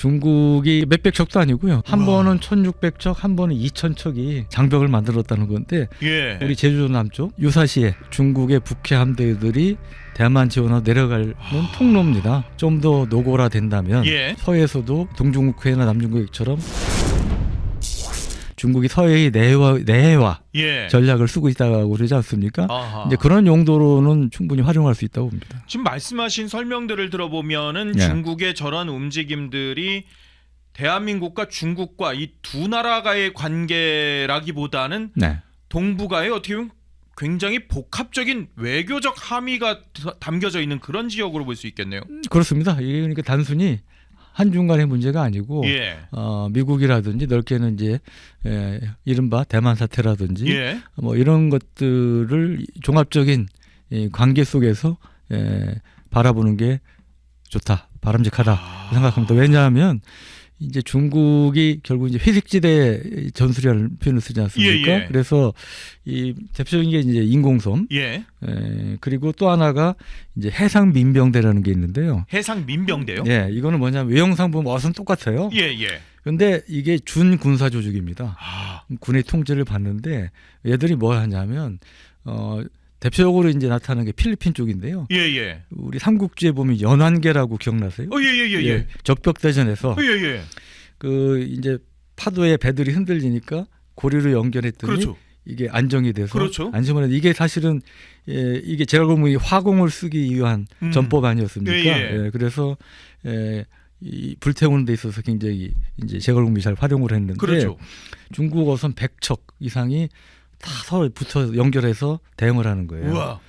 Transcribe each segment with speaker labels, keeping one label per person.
Speaker 1: 중국이 몇백 척도 아니고요. 한 번은 1,600척, 한 번은 2,000척이 장벽을 만들었다는 건데
Speaker 2: 예.
Speaker 1: 우리 제주도 남쪽 유사시에 중국의 북해 함대들이 대만 지원하러 내려가는 통로입니다. 좀 더 노골화된다면
Speaker 2: 예.
Speaker 1: 서해에서도 동중국해나 남중국해처럼 중국이 서해의 내해화
Speaker 2: 예.
Speaker 1: 전략을 쓰고 있다고 그러지 않습니까?
Speaker 2: 아하.
Speaker 1: 이제 그런 용도로는 충분히 활용할 수 있다고 봅니다.
Speaker 2: 지금 말씀하신 설명들을 들어보면은
Speaker 1: 예.
Speaker 2: 중국의 저런 움직임들이 대한민국과 중국과 이 두 나라가의 관계라기보다는
Speaker 1: 네.
Speaker 2: 동북아에 어떻게 보면 굉장히 복합적인 외교적 함의가 담겨져 있는 그런 지역으로 볼 수 있겠네요.
Speaker 1: 그렇습니다. 이게 그러니까 단순히 한중 간의 문제가 아니고
Speaker 2: 예.
Speaker 1: 미국이라든지 넓게는 이제 이른바 대만 사태라든지
Speaker 2: 예.
Speaker 1: 뭐 이런 것들을 종합적인 이 관계 속에서 바라보는 게 좋다, 바람직하다 생각합니다. 왜냐하면 이제 중국이 결국 이제 회색지대 전술이라는 표현을 쓰지 않습니까?
Speaker 2: 예, 예.
Speaker 1: 그래서 이 대표적인 게 이제 인공섬,
Speaker 2: 예.
Speaker 1: 그리고 또 하나가 이제 해상 민병대라는 게 있는데요.
Speaker 2: 해상 민병대요?
Speaker 1: 예, 이거는 뭐냐면 외형상 보면 어선 똑같아요.
Speaker 2: 예, 예.
Speaker 1: 근데 이게 준 군사 조직입니다.
Speaker 2: 아.
Speaker 1: 군의 통제를 받는데 얘들이 뭘 하냐면 대표적으로 이제 나타나는 게 필리핀 쪽인데요.
Speaker 2: 예, 예.
Speaker 1: 우리 삼국지에 보면 연안계라고 기억나세요?
Speaker 2: 예, 예, 예, 예.
Speaker 1: 적벽대전에서
Speaker 2: 예, 예.
Speaker 1: 그 이제 파도에 배들이 흔들리니까 고리로 연결했더니
Speaker 2: 그렇죠.
Speaker 1: 이게 안정이 돼서
Speaker 2: 그렇죠.
Speaker 1: 안정을 했는데 이게 사실은 이게 제가 보면 화공을 쓰기 위한 전법 아니었습니까?
Speaker 2: 예, 예.
Speaker 1: 그래서 이 불태우는 데 있어서 굉장히 이제 제갈공비 잘 활용을 했는데
Speaker 2: 그렇죠.
Speaker 1: 중국 어선 100척 이상이 다 서로 붙어 연결해서 대응을 하는 거예요.
Speaker 2: 우와.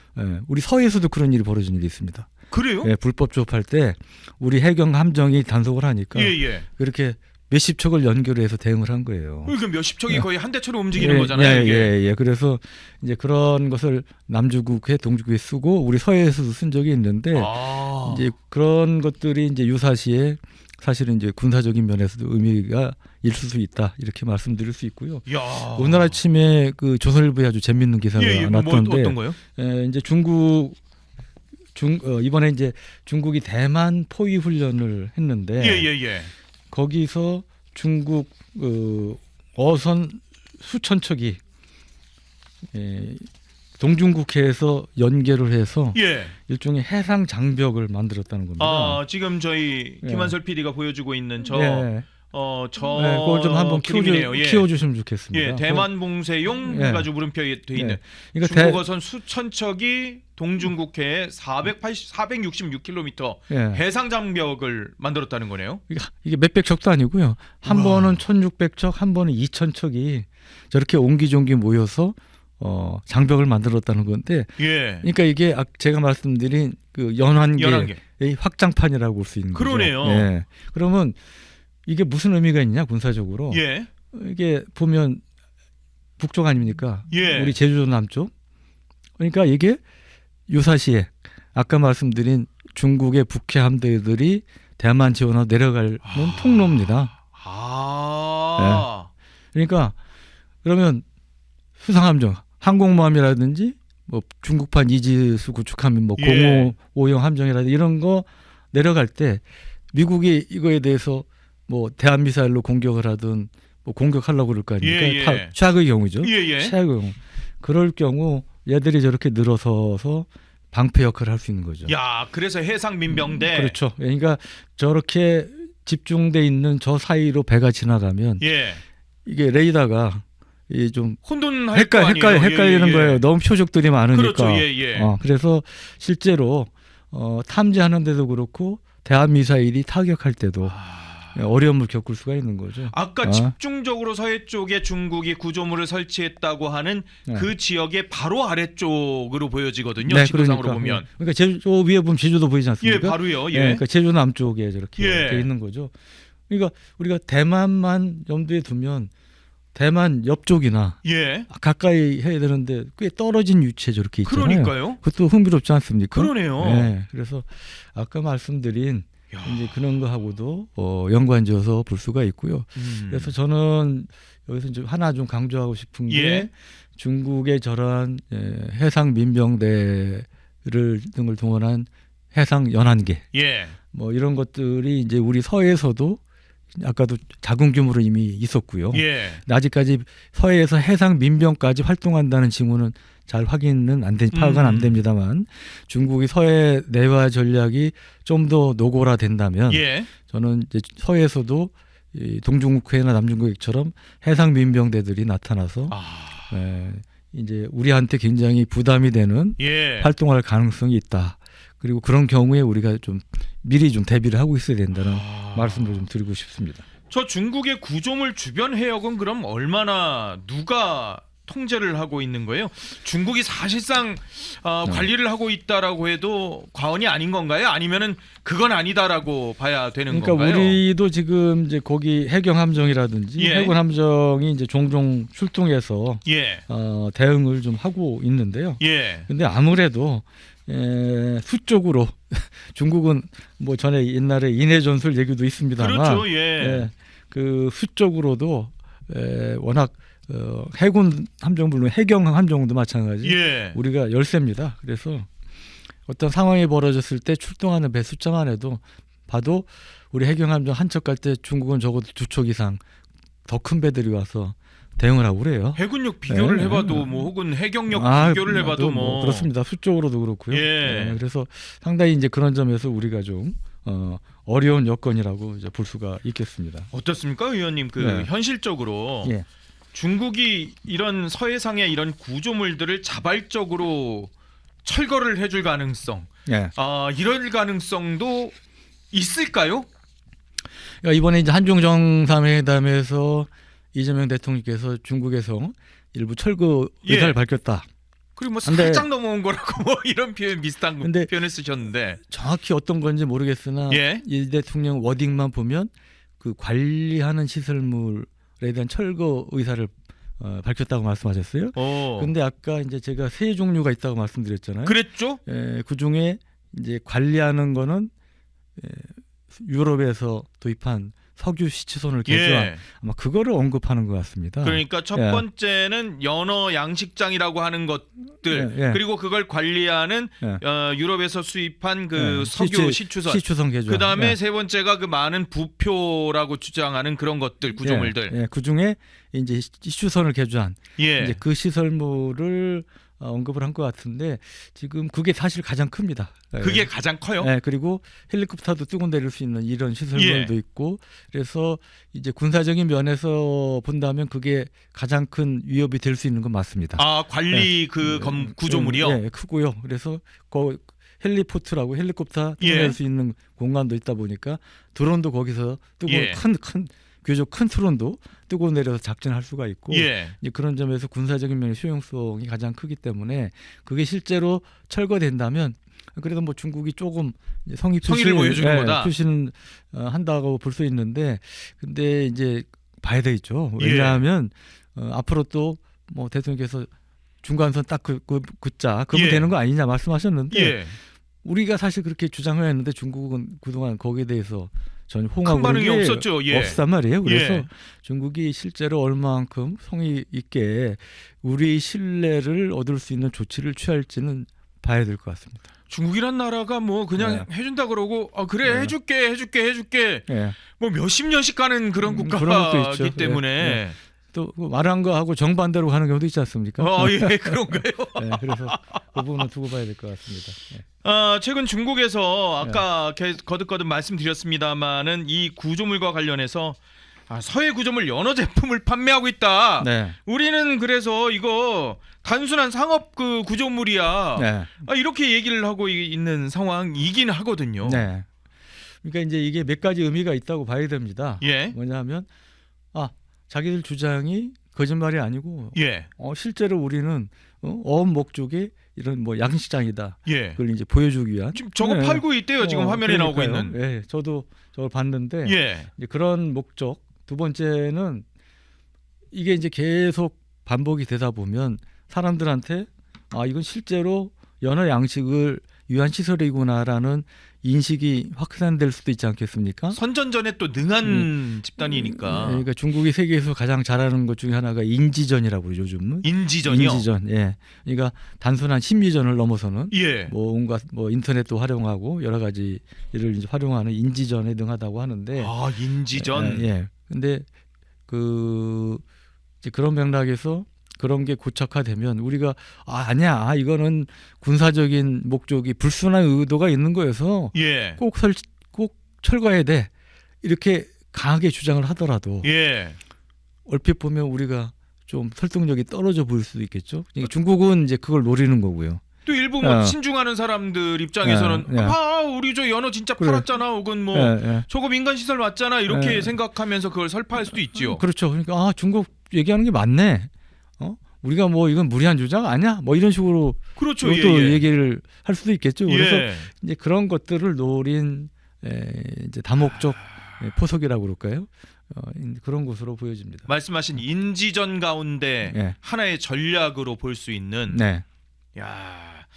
Speaker 1: 우리 서해에서도 그런 일이 벌어진 일이 있습니다.
Speaker 2: 그래요?
Speaker 1: 불법 조업할 때 우리 해경 함정이 단속을 하니까
Speaker 2: 예, 예.
Speaker 1: 그렇게 몇십 척을 연결해서 대응을 한 거예요.
Speaker 2: 그러니까 몇십 척이 거의 한 대처럼 움직이는 거잖아요. 이게.
Speaker 1: 예. 그래서 이제 그런 것을 남중국해, 동중국해 쓰고 우리 서해에서도 쓴 적이 있는데 이제 그런 것들이 이제 유사시에 사실은 이제 군사적인 면에서도 의미가 있을 수 있다 이렇게 말씀드릴 수 있고요.
Speaker 2: 야.
Speaker 1: 오늘 아침에 그 조선일보에 아주 재밌는 기사가 났던데
Speaker 2: 어떤 거요?
Speaker 1: 이제 이번에 이제 중국이 대만 포위 훈련을 했는데
Speaker 2: 예.
Speaker 1: 거기서 중국 어선 수천 척이 동중국해에서 연계를 해서
Speaker 2: 예.
Speaker 1: 일종의 해상 장벽을 만들었다는 겁니다.
Speaker 2: 지금 저희 김한설 PD가 보여주고 있는 저
Speaker 1: 그걸 좀 한번
Speaker 2: 그림이네요.
Speaker 1: 키워주시면 좋겠습니다.
Speaker 2: 예, 대만 봉쇄용 해가지고 물음표 돼 있는
Speaker 1: 그러니까
Speaker 2: 중국어선 수천 척이 동중국해에 466km 해상 장벽을 만들었다는 거네요.
Speaker 1: 이게 몇백 척도 아니고요. 한 번은 1,600척, 한 번은 2,000척이 저렇게 옹기종기 모여서 장벽을 만들었다는 건데,
Speaker 2: 예.
Speaker 1: 그러니까 이게 제가 말씀드린 그 연안계의 확장판이라고 볼 수 있는 거죠.
Speaker 2: 그러네요.
Speaker 1: 예. 그러면 이게 무슨 의미가 있냐 군사적으로?
Speaker 2: 예.
Speaker 1: 이게 보면 북쪽 아닙니까?
Speaker 2: 예.
Speaker 1: 우리 제주도 남쪽. 그러니까 이게 유사시에 아까 말씀드린 중국의 북해 함대들이 대만 지원하러 내려가는 통로입니다. 그러니까 그러면 수상함정, 항공모함이라든지 뭐 중국판 이지스 구축함, 뭐 055형 함정이라든지 이런 거 내려갈 때 미국이 이거에 대해서 뭐 대한 미사일로 공격을 하든 뭐 공격하려고 그럴 거 아닙니까? 최악의 경우죠. 최악의 경우. 그럴 경우 얘들이 저렇게 늘어서서 방패 역할을 할 수 있는 거죠.
Speaker 2: 야, 그래서 해상 민병대.
Speaker 1: 그렇죠. 그러니까 저렇게 집중돼 있는 저 사이로 배가 지나가면 이게 레이더가 좀
Speaker 2: 혼돈할 거 아니에요.
Speaker 1: 헷갈리는 거예요. 너무 표적들이 많으니까.
Speaker 2: 그렇죠.
Speaker 1: 그래서 실제로 탐지하는 데도 그렇고 대한 미사일이 타격할 때도 어려움을 겪을 수가 있는 거죠.
Speaker 2: 아까 집중적으로 서해 쪽에 중국이 구조물을 설치했다고 하는 그 지역의 바로 아래쪽으로 보여지거든요. 지도상으로 보면.
Speaker 1: 그러니까 제주 위에 보면 제주도 보이지 않습니까?
Speaker 2: 바로요.
Speaker 1: 그러니까 제주 남쪽에 저렇게 돼 있는 거죠. 그러니까 우리가 대만만 염두에 두면 대만 옆쪽이나 가까이 해야 되는데 꽤 떨어진 위치에 저렇게 있잖아요.
Speaker 2: 그러니까요.
Speaker 1: 그것도 흥미롭지 않습니까?
Speaker 2: 그러네요.
Speaker 1: 그래서 아까 말씀드린 이제 그런 거하고도 연관지어서 볼 수가 있고요. 그래서 저는 여기서 좀 하나 좀 강조하고 싶은 게 중국의 저러한 해상 민병대를 등을 동원한 해상 연안계 뭐 이런 것들이 이제 우리 서해에서도 아까도 작은 규모로 이미 있었고요.
Speaker 2: 예.
Speaker 1: 아직까지 서해에서 해상 민병까지 활동한다는 징후는 잘 확인은 파악은 안 됩니다만 중국이 서해 내화 전략이 좀 더 노골화된다면
Speaker 2: 예.
Speaker 1: 저는 이제 서해에서도 이 동중국해나 남중국해처럼 해상 민병대들이 나타나서 이제 우리한테 굉장히 부담이 되는
Speaker 2: 예.
Speaker 1: 활동할 가능성이 있다. 그리고 그런 경우에 우리가 좀 미리 좀 대비를 하고 있어야 된다는 말씀을 좀 드리고 싶습니다.
Speaker 2: 저 중국의 구조물 주변 해역은 그럼 얼마나 누가 통제를 하고 있는 거예요? 중국이 사실상 관리를 하고 있다라고 해도 과언이 아닌 건가요? 아니면은 그건 아니다라고 봐야 되는
Speaker 1: 그러니까
Speaker 2: 건가요?
Speaker 1: 우리도 지금 이제 거기 해경 함정이라든지
Speaker 2: 예.
Speaker 1: 해군 함정이 이제 종종 출동해서
Speaker 2: 예.
Speaker 1: 대응을 좀 하고 있는데요.
Speaker 2: 예.
Speaker 1: 근데 아무래도 수적으로 중국은 뭐 전에 옛날에 인해 전술 얘기도 있습니다만
Speaker 2: 그렇죠. 예.
Speaker 1: 그 수적으로도 워낙 해군 함정 물론 해경 함정도 마찬가지
Speaker 2: 예.
Speaker 1: 우리가 열세입니다. 그래서 어떤 상황이 벌어졌을 때 출동하는 배 숫자만 해도 봐도 우리 해경 함정 한 척 갈 때 중국은 적어도 2척 이상 더 큰 배들이 와서 대응을 하고 그래요.
Speaker 2: 해군력 비교를
Speaker 1: 네.
Speaker 2: 해봐도 뭐 혹은 해경력 비교를 해봐도 뭐
Speaker 1: 그렇습니다. 수적으로도 그렇고요.
Speaker 2: 예.
Speaker 1: 그래서 상당히 이제 그런 점에서 우리가 좀 어려운 여건이라고 이제 볼 수가 있겠습니다.
Speaker 2: 어떻습니까, 의원님?
Speaker 1: 네.
Speaker 2: 현실적으로
Speaker 1: 예.
Speaker 2: 중국이 이런 서해상의 이런 구조물들을 자발적으로 철거를 해줄 가능성,
Speaker 1: 예.
Speaker 2: 이럴 가능성도 있을까요?
Speaker 1: 그러니까 이번에 이제 한중 정상회담에서 이재명 대통령께서 중국에서 일부 철거 의사를 밝혔다.
Speaker 2: 그리고 뭐
Speaker 1: 근데-
Speaker 2: 살짝 넘어온 거라고 뭐 이런 표현 비슷한
Speaker 1: 근데-
Speaker 2: 표현을 쓰셨는데,
Speaker 1: 정확히 어떤 건지 모르겠으나
Speaker 2: 예.
Speaker 1: 이 대통령 워딩만 보면 그 관리하는 시설물에 대한 철거 의사를 밝혔다고 말씀하셨어요. 근데 아까 이제 제가 세 종류가 있다고 말씀드렸잖아요.
Speaker 2: 그랬죠?
Speaker 1: 그 중에 이제 관리하는 거는 유럽에서 도입한 석유 시추선을 개조한
Speaker 2: 예.
Speaker 1: 아마 그거를 언급하는 것 같습니다.
Speaker 2: 그러니까 첫
Speaker 1: 예.
Speaker 2: 번째는 연어 양식장이라고 하는 것들,
Speaker 1: 예, 예.
Speaker 2: 그리고 그걸 관리하는 유럽에서 수입한 그
Speaker 1: 예,
Speaker 2: 석유 시추선.
Speaker 1: 시추선 개조.
Speaker 2: 그 다음에 세 번째가 그 많은 부표라고 주장하는 그런 것들, 구조물들.
Speaker 1: 그 중에 이제 시추선을 개조한
Speaker 2: 예.
Speaker 1: 이제 그 시설물을 언급을 한 것 같은데 지금 그게 사실 가장 큽니다.
Speaker 2: 그게 가장 커요?
Speaker 1: 그리고 헬리콥터도 뜨고 내릴 수 있는 이런 시설물도
Speaker 2: 예.
Speaker 1: 있고 그래서 이제 군사적인 면에서 본다면 그게 가장 큰 위협이 될 수 있는 건 맞습니다.
Speaker 2: 관리 구조물이요?
Speaker 1: 예, 크고요. 그래서 헬리포트라고 헬리콥터 뜨고
Speaker 2: 예.
Speaker 1: 내릴 수 있는 공간도 있다 보니까 드론도 거기서 뜨고
Speaker 2: 예.
Speaker 1: 큰 비교적 큰 드론도 뜨고 내려서 작전할 수가 있고
Speaker 2: 예.
Speaker 1: 이제 그런 점에서 군사적인 면의 효용성이 가장 크기 때문에 그게 실제로 철거된다면 그래도 뭐 중국이 조금
Speaker 2: 성의를 보여주는 거다.
Speaker 1: 표시는 한다고 볼 수 있는데 근데 이제 봐야 되겠죠.
Speaker 2: 예.
Speaker 1: 왜냐하면 앞으로 또 뭐 대통령께서 중간선 딱 긋자 그거
Speaker 2: 예.
Speaker 1: 되는 거 아니냐 말씀하셨는데
Speaker 2: 예.
Speaker 1: 우리가 사실 그렇게 주장을 했는데 중국은 그동안 거기에 대해서 전혀 호응하고
Speaker 2: 큰 반응이
Speaker 1: 그런 게
Speaker 2: 없었죠. 예.
Speaker 1: 없단 말이에요. 그래서
Speaker 2: 예.
Speaker 1: 중국이 실제로 얼마만큼 성의 있게 우리 신뢰를 얻을 수 있는 조치를 취할지는 봐야 될 것 같습니다.
Speaker 2: 중국이란 나라가 뭐 그냥 해준다 그러고 그래
Speaker 1: 네.
Speaker 2: 해줄게
Speaker 1: 예.
Speaker 2: 뭐 몇십 년씩 가는 그런
Speaker 1: 그런 것도
Speaker 2: 국가이기
Speaker 1: 있죠.
Speaker 2: 때문에
Speaker 1: 예. 또 말한 거 하고 정반대로 가는 경우도 있지 않습니까?
Speaker 2: 예, 그런가요?
Speaker 1: 그래서 그 부분은 두고 봐야 될 것 같습니다. 예.
Speaker 2: 최근 중국에서 아까 거듭 말씀드렸습니다마는 이 구조물과 관련해서 서해 구조물 연어 제품을 판매하고 있다.
Speaker 1: 네.
Speaker 2: 우리는 그래서 이거 단순한 상업 그 구조물이야.
Speaker 1: 네.
Speaker 2: 이렇게 얘기를 하고 있는 상황이긴 하거든요.
Speaker 1: 네. 그러니까 이제 이게 몇 가지 의미가 있다고 봐야 됩니다.
Speaker 2: 예.
Speaker 1: 뭐냐면 자기들 주장이 거짓말이 아니고
Speaker 2: 예.
Speaker 1: 실제로 우리는 어업 목적의 이런 뭐 양식장이다.
Speaker 2: 예.
Speaker 1: 그걸 이제 보여주기 위한.
Speaker 2: 지금 저거 팔고 있대요. 지금 화면에 나오고
Speaker 1: 그러니까요.
Speaker 2: 있는.
Speaker 1: 예, 저도 저걸 봤는데
Speaker 2: 예.
Speaker 1: 이제 그런 목적. 두 번째는 이게 이제 계속 반복이 되다 보면 사람들한테 이건 실제로 연어 양식을 위한 시설이구나라는 인식이 확산될 수도 있지 않겠습니까?
Speaker 2: 선전전에 또 능한 집단이니까.
Speaker 1: 그러니까 중국이 세계에서 가장 잘하는 것 중에 하나가 인지전이라고 그러죠, 요즘은.
Speaker 2: 인지전이요.
Speaker 1: 인지전. 예. 그러니까 단순한 심리전을 넘어서는
Speaker 2: 예.
Speaker 1: 뭐 온갖 뭐 인터넷도 활용하고 여러 가지 이를 이제 활용하는 인지전에 능하다고 하는데.
Speaker 2: 아, 인지전.
Speaker 1: 예. 근데 그 이제 그런 맥락에서 그런 게 고착화되면 우리가 아니야 이거는 군사적인 목적이 불순한 의도가 있는 거여서
Speaker 2: 예.
Speaker 1: 꼭 철거해야 돼 이렇게 강하게 주장을 하더라도
Speaker 2: 예.
Speaker 1: 얼핏 보면 우리가 좀 설득력이 떨어져 보일 수도 있겠죠. 그러니까 중국은 이제 그걸 노리는 거고요.
Speaker 2: 또 일부 뭐 신중하는 사람들 입장에서는 우리 저 연어 진짜
Speaker 1: 그래.
Speaker 2: 팔았잖아 혹은 뭐 저거 민간 시설 맞잖아 이렇게 생각하면서 그걸 설파할 수도 있지요.
Speaker 1: 그렇죠. 그러니까 중국 얘기하는 게 맞네. 우리가 뭐 이건 무리한 주장 아니야? 뭐 이런 식으로
Speaker 2: 그렇죠.
Speaker 1: 또
Speaker 2: 예.
Speaker 1: 얘기를 할 수도 있겠죠. 그래서
Speaker 2: 예.
Speaker 1: 이제 그런 것들을 노린 이제 다목적 포석이라고 그럴까요? 그런 것으로 보여집니다.
Speaker 2: 말씀하신 인지전 가운데
Speaker 1: 예.
Speaker 2: 하나의 전략으로 볼 수 있는
Speaker 1: 네.
Speaker 2: 야.